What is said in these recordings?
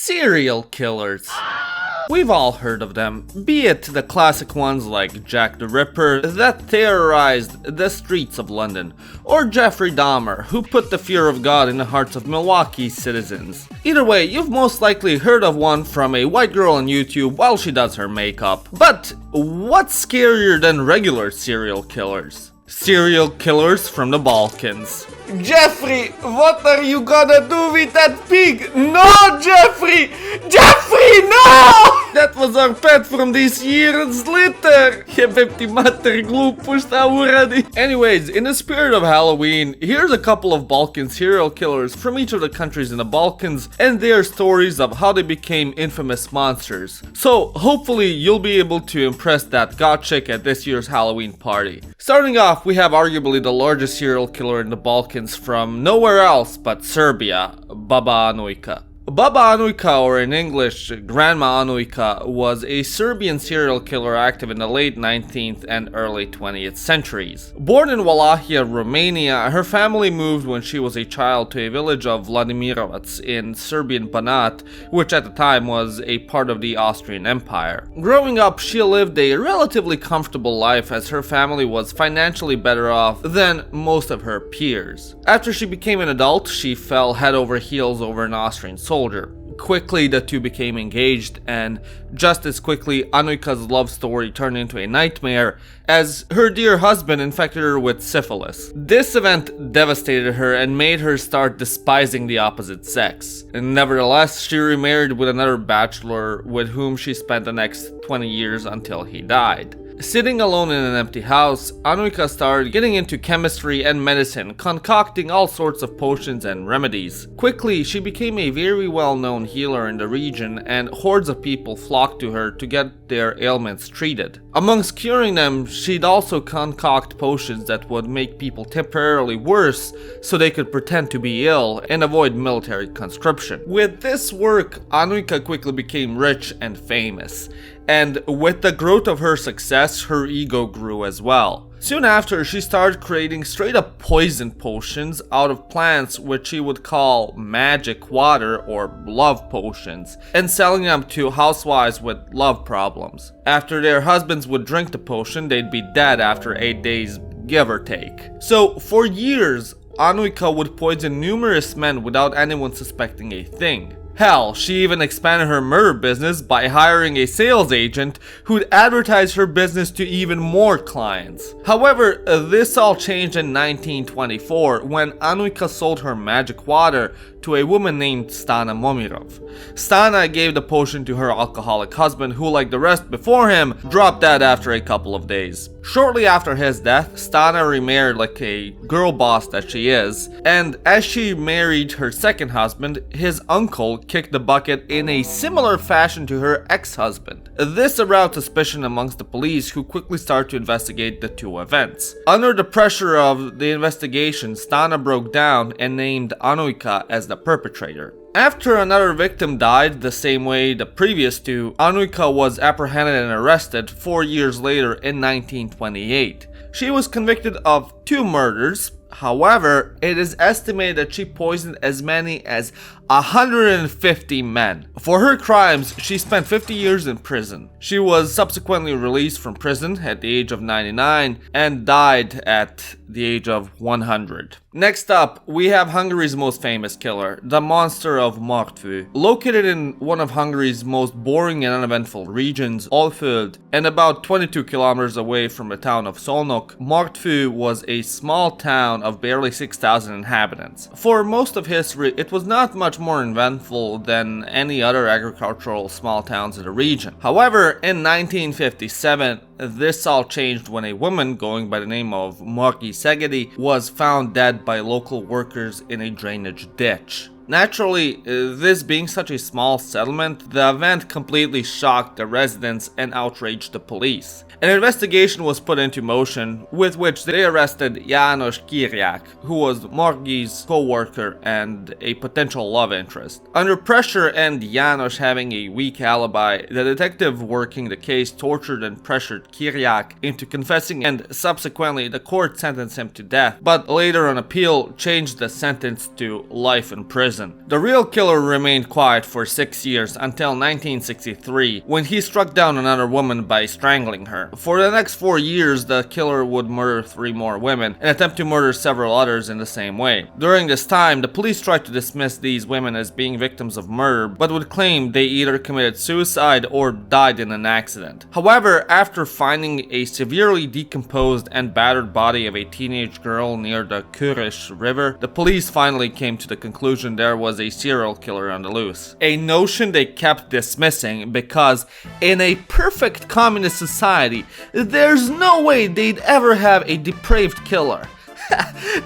Serial killers. We've all heard of them, be it the classic ones like Jack the Ripper that terrorized the streets of London, or Jeffrey Dahmer who put the fear of God in the hearts of Milwaukee's citizens. Either way, you've most likely heard of one from a white girl on YouTube while she does her makeup. But what's scarier than regular serial killers? Serial killers from the Balkans. Jeffrey, what are you gonna do with that pig? No, Jeffrey! Jeffrey, no! That was our pet from this year's litter! Jebem ti mater, glupo, šta uradi? Anyways, in the spirit of Halloween, here's a couple of Balkan serial killers from each of the countries in the Balkans and their stories of how they became infamous monsters. So, hopefully you'll be able to impress that god chick at this year's Halloween party. Starting off, we have arguably the largest serial killer in the Balkans from nowhere else but Serbia, Baba Anujka. Baba Anujka, or in English, Grandma Anujka, was a Serbian serial killer active in the late 19th and early 20th centuries. Born in Wallachia, Romania, her family moved when she was a child to a village of Vladimirovac in Serbian Banat, which at the time was a part of the Austrian Empire. Growing up, she lived a relatively comfortable life as her family was financially better off than most of her peers. After she became an adult, she fell head over heels over an Austrian soldier. Quickly, the two became engaged, and just as quickly, Anujka's love story turned into a nightmare as her dear husband infected her with syphilis. This event devastated her and made her start despising the opposite sex. Nevertheless, she remarried with another bachelor with whom she spent the next 20 years until he died. Sitting alone in an empty house, Anujka started getting into chemistry and medicine, concocting all sorts of potions and remedies. Quickly, she became a very well-known healer in the region, and hordes of people flocked to her to get their ailments treated. Amongst curing them, she'd also concoct potions that would make people temporarily worse so they could pretend to be ill and avoid military conscription. With this work, Anujka quickly became rich and famous. And with the growth of her success, her ego grew as well. Soon after, she started creating straight-up poison potions out of plants which she would call magic water or love potions, and selling them to housewives with love problems. After their husbands would drink the potion, they'd be dead after 8 days, give or take. So, for years, Anujka would poison numerous men without anyone suspecting a thing. Hell, she even expanded her murder business by hiring a sales agent who'd advertise her business to even more clients. However, this all changed in 1924 when Anujka sold her magic water to a woman named Stana Momirov. Stana gave the potion to her alcoholic husband who, like the rest before him, dropped dead after a couple of days. Shortly after his death, Stana remarried like a girl boss that she is, and as she married her second husband, his uncle kicked the bucket in a similar fashion to her ex-husband. This aroused suspicion amongst the police, who quickly started to investigate the two events. Under the pressure of the investigation, Stana broke down and named Anujka as the perpetrator. After another victim died the same way the previous two, Anujka was apprehended and arrested 4 years later in 1928. She was convicted of 2 murders. However, it is estimated that she poisoned as many as 150 men. For her crimes, she spent 50 years in prison. She was subsequently released from prison at the age of 99 and died at the age of 100. Next up, we have Hungary's most famous killer, the Monster of Maru. Located in one of Hungary's most boring and uneventful regions, Alföld, and about 22 kilometers away from the town of Szolnok, Maru was a small town of barely 6,000 inhabitants. For most of history, it was not much more eventful than any other agricultural small towns in the region. However, in 1957, this all changed when a woman going by the name of Marija was found dead by local workers in a drainage ditch. Naturally, this being such a small settlement, the event completely shocked the residents and outraged the police. An investigation was put into motion, with which they arrested János Kiriak, who was Margi's co-worker and a potential love interest. Under pressure and János having a weak alibi, the detective working the case tortured and pressured Kiriak into confessing, and subsequently the court sentenced him to death, but later on appeal changed the sentence to life in prison. prison. The real killer remained quiet for 6 years until 1963, when he struck down another woman by strangling her. For the next 4 years, the killer would murder 3 more women and attempt to murder several others in the same way. During this time, the police tried to dismiss these women as being victims of murder, but would claim they either committed suicide or died in an accident. However, after finding a severely decomposed and battered body of a teenage girl near the Kurish River, the police finally came to the conclusion there was a serial killer on the loose. A notion they kept dismissing because in a perfect communist society, there's no way they'd ever have a depraved killer.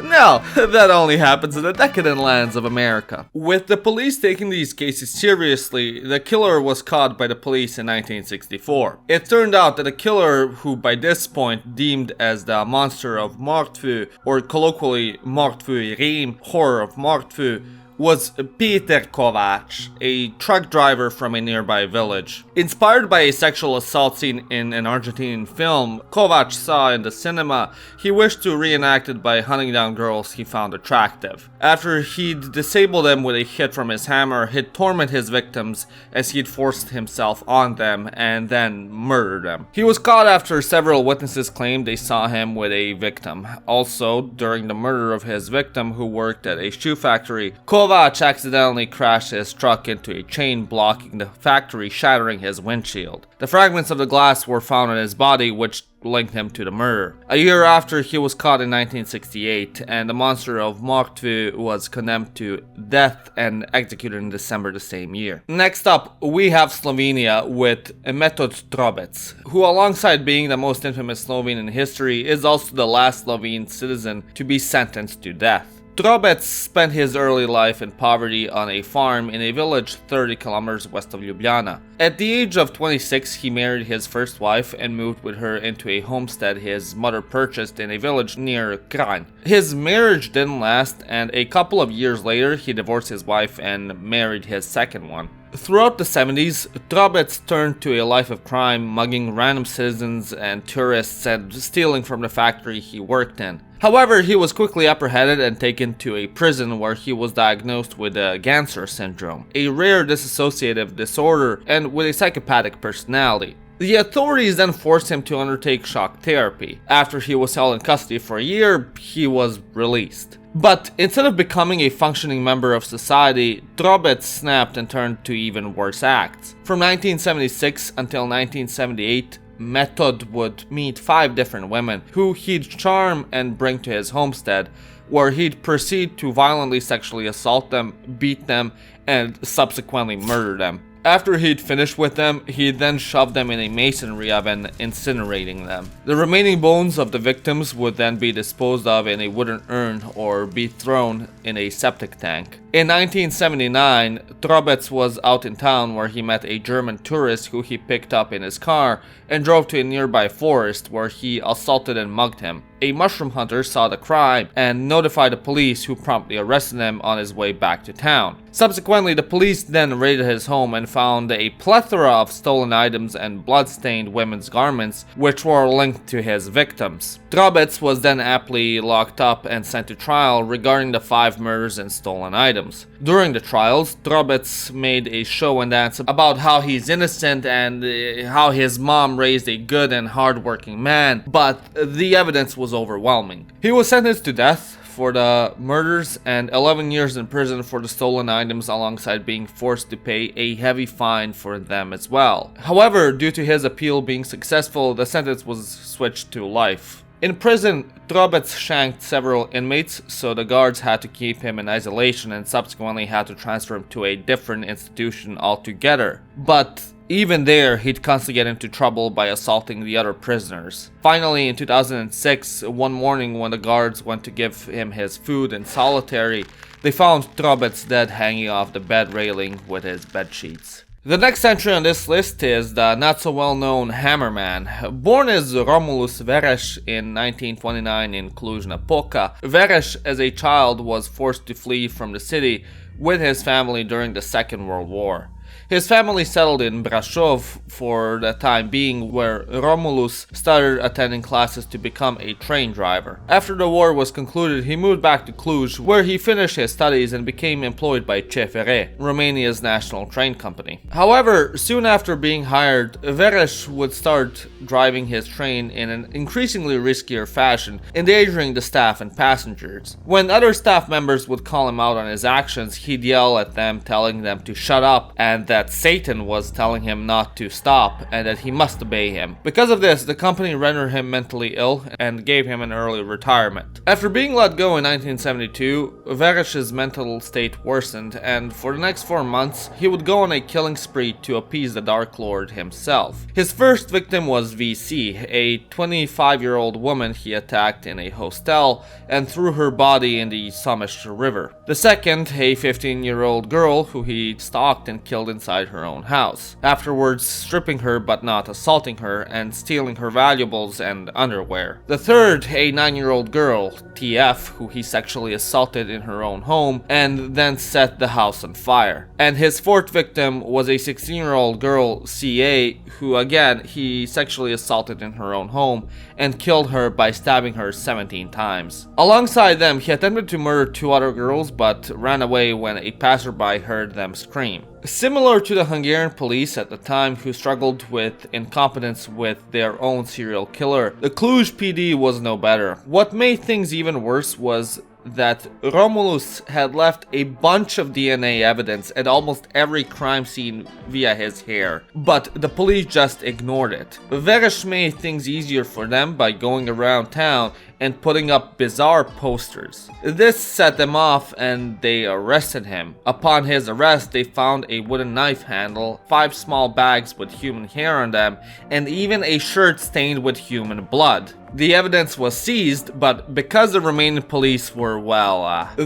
No, that only happens in the decadent lands of America. With the police taking these cases seriously, the killer was caught by the police in 1964. It turned out that the killer, who by this point deemed as the Monster of Maru, or colloquially Mordfő Rím, Horror of Maru, was Petar Kovács, a truck driver from a nearby village. Inspired by a sexual assault scene in an Argentinian film Kovács saw in the cinema, he wished to reenact it by hunting down girls he found attractive. After he'd disable them with a hit from his hammer, he'd torment his victims as he'd forced himself on them and then murder them. He was caught after several witnesses claimed they saw him with a victim. Also, during the murder of his victim, who worked at a shoe factory, Kovács accidentally crashed his truck into a chain blocking the factory, shattering his windshield. The fragments of the glass were found on his body, which linked him to the murder. A year after, he was caught in 1968, and the Monster of Maru was condemned to death and executed in December the same year. Next up, we have Slovenia with Metod Trobec, who alongside being the most infamous Slovene in history, is also the last Slovene citizen to be sentenced to death. Trobec spent his early life in poverty on a farm in a village 30 kilometers west of Ljubljana. At the age of 26, he married his first wife and moved with her into a homestead his mother purchased in a village near Kranj. His marriage didn't last, and a couple of years later, he divorced his wife and married his second one. Throughout the 70s, Trobec turned to a life of crime, mugging random citizens and tourists and stealing from the factory he worked in. However, he was quickly apprehended and taken to a prison where he was diagnosed with Ganser syndrome, a rare dissociative disorder and with a psychopathic personality. The authorities then forced him to undertake shock therapy. After he was held in custody for a year, he was released. But instead of becoming a functioning member of society, Trobec snapped and turned to even worse acts. From 1976 until 1978, Metod would meet 5 different women who he'd charm and bring to his homestead, where he'd proceed to violently sexually assault them, beat them, and subsequently murder them. After he'd finished with them, he'd then shove them in a masonry oven, incinerating them. The remaining bones of the victims would then be disposed of in a wooden urn or be thrown in a septic tank. In 1979, Trobec was out in town where he met a German tourist who he picked up in his car and drove to a nearby forest where he assaulted and mugged him. A mushroom hunter saw the crime and notified the police, who promptly arrested him on his way back to town. Subsequently, the police then raided his home and found a plethora of stolen items and blood-stained women's garments, which were linked to his victims. Trobec was then aptly locked up and sent to trial regarding the 5 murders and stolen items. During the trials, Trobec made a show and dance about how he's innocent and how his mom raised a good and hard-working man, but the evidence was overwhelming. He was sentenced to death for the murders and 11 years in prison for the stolen items, alongside being forced to pay a heavy fine for them as well. However, due to his appeal being successful, the sentence was switched to life. In prison, Trobec shanked several inmates, so the guards had to keep him in isolation and subsequently had to transfer him to a different institution altogether. But even there, he'd constantly get into trouble by assaulting the other prisoners. Finally, in 2006, one morning when the guards went to give him his food in solitary, they found Trobec dead hanging off the bed railing with his bed sheets. The next entry on this list is the not-so-well-known Hammerman. Born as Romulus Veres in 1929 in Cluj-Napoca, Veres as a child was forced to flee from the city with his family during the Second World War. His family settled in Brașov for the time being, where Romulus started attending classes to become a train driver. After the war was concluded, he moved back to Cluj, where he finished his studies and became employed by CFR, Romania's national train company. However, soon after being hired, Veres would start driving his train in an increasingly riskier fashion, endangering the staff and passengers. When other staff members would call him out on his actions, he'd yell at them, telling them to shut up, and that Satan was telling him not to stop, and that he must obey him. Because of this, the company rendered him mentally ill and gave him an early retirement. After being let go in 1972, Veres's mental state worsened, and for the next 4 months, he would go on a killing spree to appease the Dark Lord himself. His first victim was VC, a 25-year-old woman he attacked in a hostel and threw her body in the Somesh River. The second, a 15-year-old girl who he stalked and killed inside her own house, afterwards stripping her but not assaulting her and stealing her valuables and underwear. The third, a 9-year-old girl, TF, who he sexually assaulted in her own home and then set the house on fire. And his fourth victim was a 16-year-old girl, CA, who again he sexually assaulted in her own home and killed her by stabbing her 17 times. Alongside them, he attempted to murder 2 other girls but ran away when a passerby heard them scream. Similar to the Hungarian police at the time, who struggled with incompetence with their own serial killer, the Cluj PD was no better. What made things even worse was that Romulus had left a bunch of DNA evidence at almost every crime scene via his hair, but the police just ignored it. Veres made things easier for them by going around town and putting up bizarre posters. This set them off and they arrested him. Upon his arrest, they found a wooden knife handle, 5 small bags with human hair on them, and even a shirt stained with human blood. The evidence was seized, but because the Romanian police were, the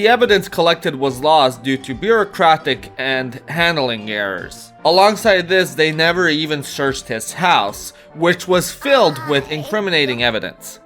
evidence collected was lost due to bureaucratic and handling errors. Alongside this, they never even searched his house, which was filled with incriminating evidence.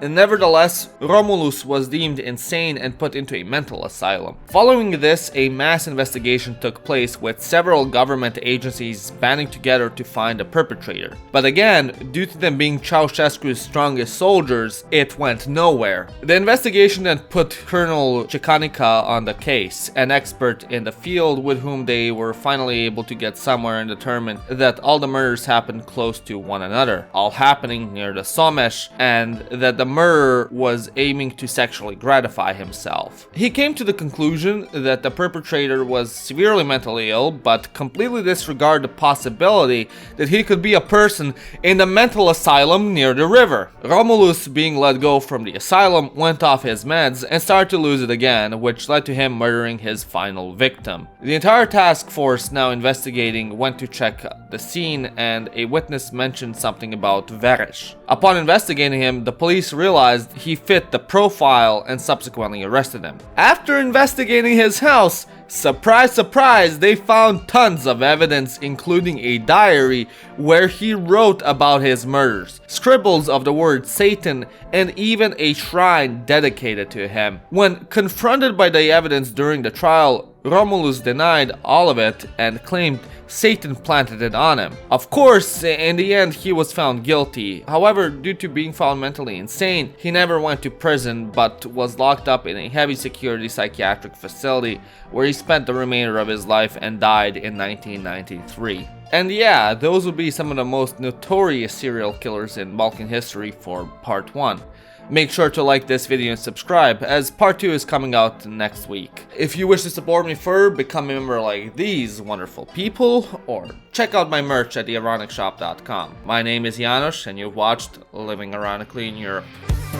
Nevertheless, Romulus was deemed insane and put into a mental asylum. Following this, a mass investigation took place with several government agencies banding together to find the perpetrator. But again, due to them being Ceausescu's strongest soldiers, it went nowhere. The investigation then put Colonel Cecanica on the case, an expert in the field with whom they were finally able to get somewhere and determine that all the murders happened close to one another, all happening near the Somesh, and that the murderer was aiming to sexually gratify himself. He came to the conclusion that the perpetrator was severely mentally ill, but completely disregarded the possibility that he could be a person in the mental asylum near the river. Romulus, being let go from the asylum, went off his meds and started to lose it again, which led to him murdering his final victim. The entire task force now investigating went to check the scene, and a witness mentioned something about Veres. Upon investigating him, the police realized he fit the profile and subsequently arrested him. After investigating his house, surprise, surprise, they found tons of evidence, including a diary where he wrote about his murders, scribbles of the word Satan, and even a shrine dedicated to him. When confronted by the evidence during the trial, Romulus denied all of it and claimed Satan planted it on him. Of course, in the end, he was found guilty. However, due to being found mentally insane, he never went to prison but was locked up in a heavy security psychiatric facility where he spent the remainder of his life and died in 1993. And yeah, those would be some of the most notorious serial killers in Balkan history for part 1. Make sure to like this video and subscribe, as part 2 is coming out next week. If you wish to support me further, become a member like these wonderful people, or check out my merch at theIronicShop.com. My name is Janos, and you've watched Living Ironically in Europe.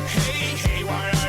Hey, why